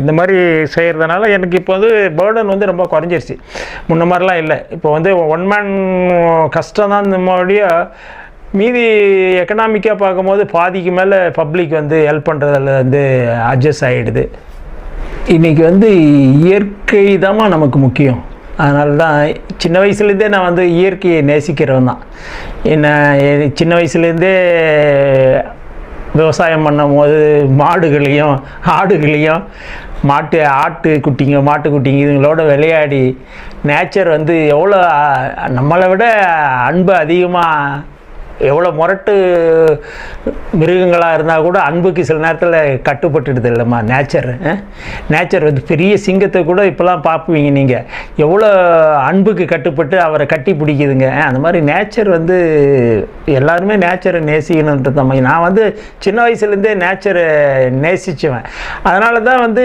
இந்த மாதிரி செய்கிறதுனால எனக்கு இப்போ வந்து பேர்டன் வந்து ரொம்ப குறைஞ்சிருச்சு. முன்ன மாதிரிலாம் இல்லை. இப்போ வந்து ஒன் மேன் கஷ்டம் தான். இந்த மாதிரியே மீதி எக்கனாமிக்காக பார்க்கும்போது பாதிக்கு மேலே பப்ளிக் வந்து ஹெல்ப் பண்ணுறதில் வந்து அட்ஜஸ்ட் ஆகிடுது. இன்றைக்கி வந்து இயற்கை தான் நமக்கு முக்கியம். அதனால தான் சின்ன வயசுலேருந்தே நான் வந்து இயற்கையை நேசிக்கிறவன் தான். என்ன சின்ன வயசுலேருந்தே விவசாயம் பண்ணும்போது மாடுகளையும் ஆடுகளையும் மாட்டுக்குட்டிங்க இதுங்களோட விளையாடி நேச்சர் வந்து எவ்வளோ நம்மளை விட அன்பு அதிகமாக, எவ்வளோ முரட்டு மிருகங்களாக இருந்தால் கூட அன்புக்கு சில நேரத்தில் கட்டுப்பட்டுடுது இல்லைம்மா நேச்சர் வந்து பெரிய சிங்கத்தை கூட இப்போலாம் பார்ப்பீங்க நீங்கள், எவ்வளோ அன்புக்கு கட்டுப்பட்டு அவரை கட்டி பிடிக்குதுங்க. அந்த மாதிரி நேச்சர் வந்து எல்லாருமே நேச்சரை நேசிக்கணுன்றது தான். நான் வந்து சின்ன வயசுலேருந்தே நேச்சரை நேசிச்சுவேன். அதனால தான் வந்து